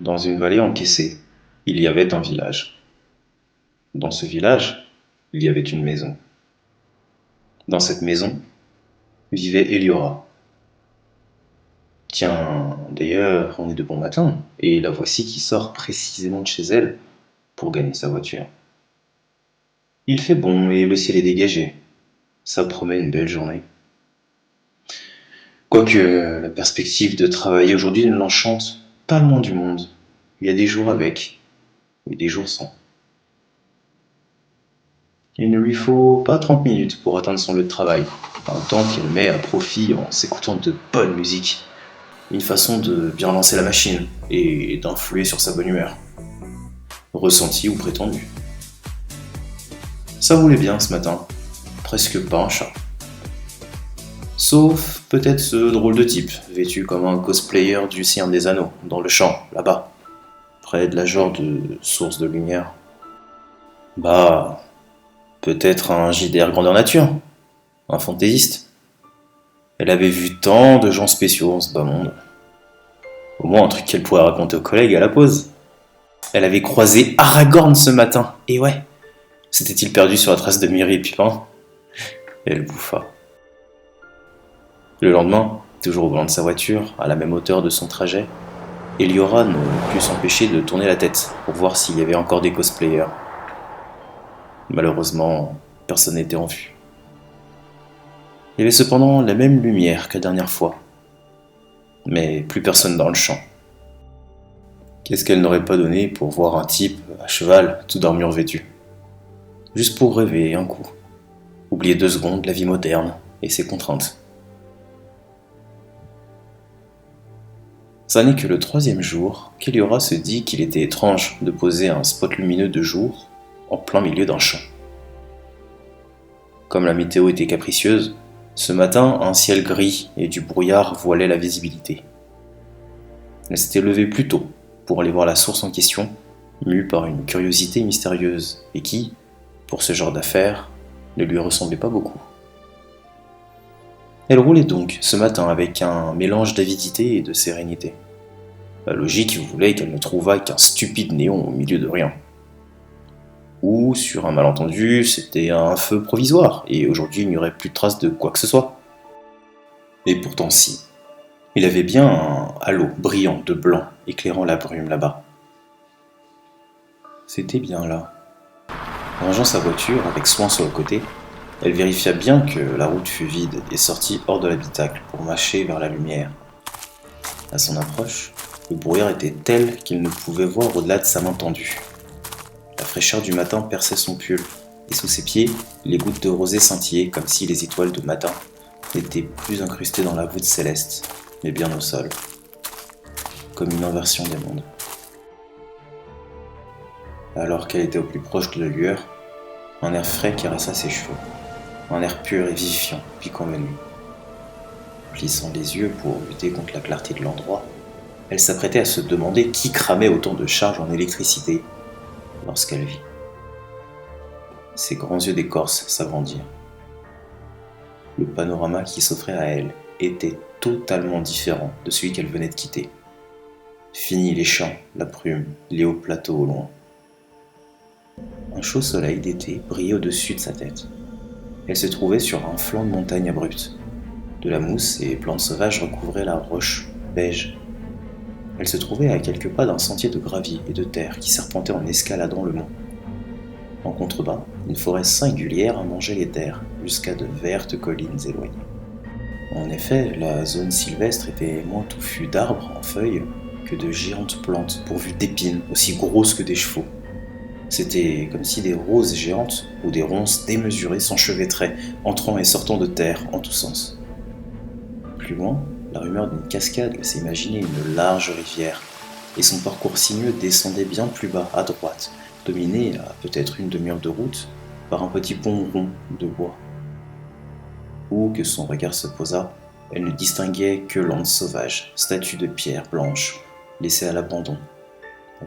Dans une vallée encaissée, il y avait un village. Dans ce village, il y avait une maison. Dans cette maison vivait Eliora. Tiens, d'ailleurs, on est de bon matin, et la voici qui sort précisément de chez elle pour gagner sa voiture. Il fait bon et le ciel est dégagé. Ça promet une belle journée. Quoique la perspective de travailler aujourd'hui ne l'enchante pas loin du monde. Il y a des jours avec, et des jours sans. Il ne lui faut pas 30 minutes pour atteindre son lieu de travail, un temps qu'elle met à profit en s'écoutant de bonne musique, une façon de bien lancer la machine et d'influer sur sa bonne humeur, ressentie ou prétendue. Ça roulait bien ce matin, presque pas un chat. Sauf peut-être ce drôle de type, vêtu comme un cosplayer du Seigneur des Anneaux, dans le champ, là-bas, près de la genre de source de lumière. Bah, peut-être un JDR grandeur nature, un fantaisiste. Elle avait vu tant de gens spéciaux en ce bas monde. Au moins un truc qu'elle pourrait raconter aux collègues à la pause. Elle avait croisé Aragorn ce matin, et ouais, s'était-il perdu sur la trace de Merry et Pipin? Et elle bouffa. Le lendemain, toujours au volant de sa voiture, à la même hauteur de son trajet, Eliora ne put s'empêcher de tourner la tête pour voir s'il y avait encore des cosplayers. Malheureusement, personne n'était en vue. Il y avait cependant la même lumière que la dernière fois, mais plus personne dans le champ. Qu'est-ce qu'elle n'aurait pas donné pour voir un type à cheval, tout d'armure vêtue? Juste pour rêver un coup, oublier 2 secondes la vie moderne et ses contraintes. Ça n'est que le 3e jour qu'Eliora se dit qu'il était étrange de poser un spot lumineux de jour en plein milieu d'un champ. Comme la météo était capricieuse, ce matin, un ciel gris et du brouillard voilaient la visibilité. Elle s'était levée plus tôt pour aller voir la source en question, mue par une curiosité mystérieuse et qui, pour ce genre d'affaires, ne lui ressemblait pas beaucoup. Elle roulait donc ce matin avec un mélange d'avidité et de sérénité. La logique voulait qu'elle ne trouvât qu'un stupide néon au milieu de rien. Ou, sur un malentendu, c'était un feu provisoire, et aujourd'hui il n'y aurait plus de trace de quoi que ce soit. Et pourtant si. Il avait bien un halo brillant de blanc éclairant la brume là-bas. C'était bien là. Rangeant sa voiture avec soin sur le côté, elle vérifia bien que la route fut vide et sortit hors de l'habitacle pour mâcher vers la lumière. À son approche, le brouillard était tel qu'il ne pouvait voir au-delà de sa main tendue. La fraîcheur du matin perçait son pull, et sous ses pieds, les gouttes de rosée scintillaient comme si les étoiles de matin n'étaient plus incrustées dans la voûte céleste, mais bien au sol, comme une inversion des mondes. Alors qu'elle était au plus proche de la lueur, un air frais caressa ses cheveux, un air pur et vivifiant, piquant le nez. Plissant les yeux pour lutter contre la clarté de l'endroit, elle s'apprêtait à se demander qui cramait autant de charges en électricité lorsqu'elle vit ses grands yeux d'écorce s'agrandir. Le panorama qui s'offrait à elle était totalement différent de celui qu'elle venait de quitter. Fini les champs, la brume, les hauts plateaux au loin. Un chaud soleil d'été brillait au-dessus de sa tête. Elle se trouvait sur un flanc de montagne abrupte. De la mousse et plantes sauvages recouvraient la roche beige. Elle se trouvait à quelques pas d'un sentier de gravier et de terre qui serpentait en escaladant le mont. En contrebas, une forêt singulière allongeait les terres jusqu'à de vertes collines éloignées. En effet, la zone sylvestre était moins touffue d'arbres en feuilles que de géantes plantes pourvues d'épines aussi grosses que des chevaux. C'était comme si des roses géantes ou des ronces démesurées s'enchevêtraient, entrant et sortant de terre en tous sens. Plus loin, la rumeur d'une cascade laissait imaginer une large rivière, et son parcours sinueux descendait bien plus bas, à droite, dominé à peut-être une demi-heure de route par un petit pont rond de bois. Où que son regard se posa, elle ne distinguait que landes sauvages, statues de pierre blanches, laissées à l'abandon,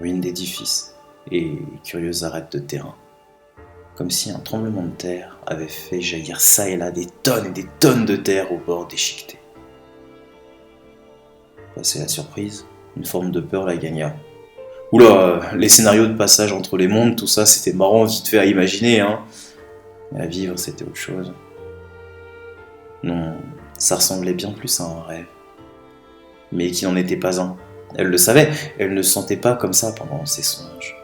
ruines d'édifices et curieuses arêtes de terrain. Comme si un tremblement de terre avait fait jaillir çà et là des tonnes et des tonnes de terre au bord déchiqueté. Passée la surprise, une forme de peur la gagna, Oula, les scénarios de passage entre les mondes, tout ça, c'était marrant, vite fait à imaginer, hein. Mais à vivre, c'était autre chose. Non, ça ressemblait bien plus à un rêve. Mais qui n'en était pas un. Elle le savait, elle ne se sentait pas comme ça pendant ses songes.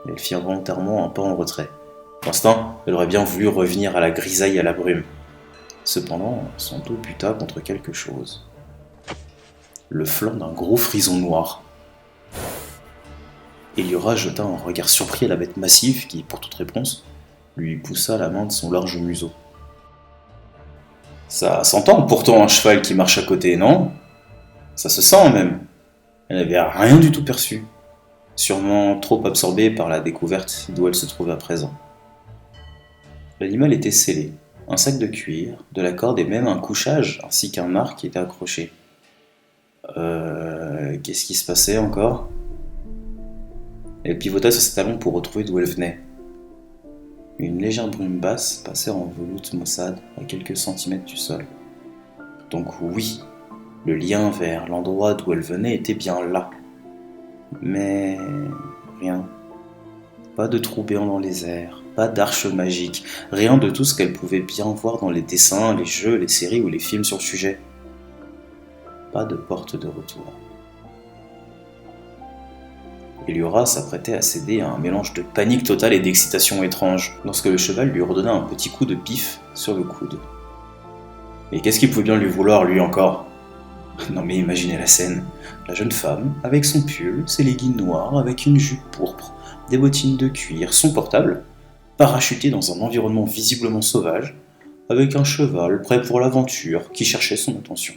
Elle fit involontairement un pas en retrait. L'instinct, elle aurait bien voulu revenir à la grisaille et à la brume. Cependant, son dos buta contre quelque chose. Le flanc d'un gros frison noir. Eliora jeta un regard surpris à la bête massive qui, pour toute réponse, lui poussa la main de son large museau. Ça s'entend pourtant un cheval qui marche à côté, non? Ça se sent même. Elle n'avait rien du tout perçu, sûrement trop absorbée par la découverte d'où elle se trouvait à présent. L'animal était scellé, un sac de cuir, de la corde et même un couchage ainsi qu'un arc qui était accroché. Qu'est-ce qui se passait encore? Elle pivota sur ses talons pour retrouver d'où elle venait. Une légère brume basse passait en veloute maussade à quelques centimètres du sol. Donc oui, le lien vers l'endroit d'où elle venait était bien là. Mais rien. Pas de trou béant dans les airs, pas d'arche magique, rien de tout ce qu'elle pouvait bien voir dans les dessins, les jeux, les séries ou les films sur le sujet. Pas de porte de retour. Eliora s'apprêtait à céder à un mélange de panique totale et d'excitation étrange, lorsque le cheval lui redonna un petit coup de pif sur le coude. Et qu'est-ce qu'il pouvait bien lui vouloir, lui encore? Non mais imaginez la scène. La jeune femme, avec son pull, ses leggings noirs, avec une jupe pourpre, des bottines de cuir, son portable, parachutée dans un environnement visiblement sauvage, avec un cheval prêt pour l'aventure qui cherchait son attention.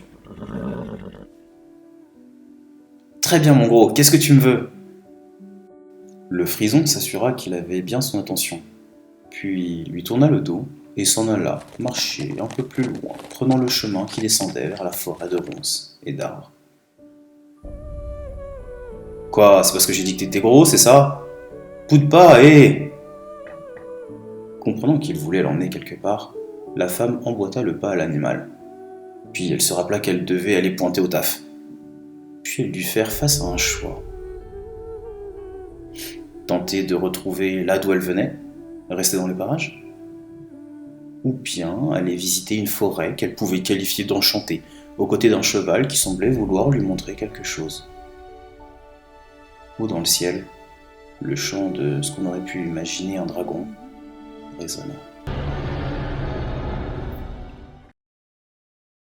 Très bien mon gros, qu'est-ce que tu me veux? Le frison s'assura qu'il avait bien son attention, puis lui tourna le dos et s'en alla marcher un peu plus loin, prenant le chemin qui descendait vers la forêt de ronces et d'arbres. Quoi, c'est parce que j'ai dit que t'étais gros, c'est ça? Poude pas, hé! Comprenant qu'il voulait l'emmener quelque part, la femme emboîta le pas à l'animal. Puis elle se rappela qu'elle devait aller pointer au taf. Puis elle dut faire face à un choix. Tenter de retrouver là d'où elle venait, rester dans les parages, ou bien aller visiter une forêt qu'elle pouvait qualifier d'enchantée, aux côtés d'un cheval qui semblait vouloir lui montrer quelque chose. Haut dans le ciel, le chant de ce qu'on aurait pu imaginer un dragon résonna.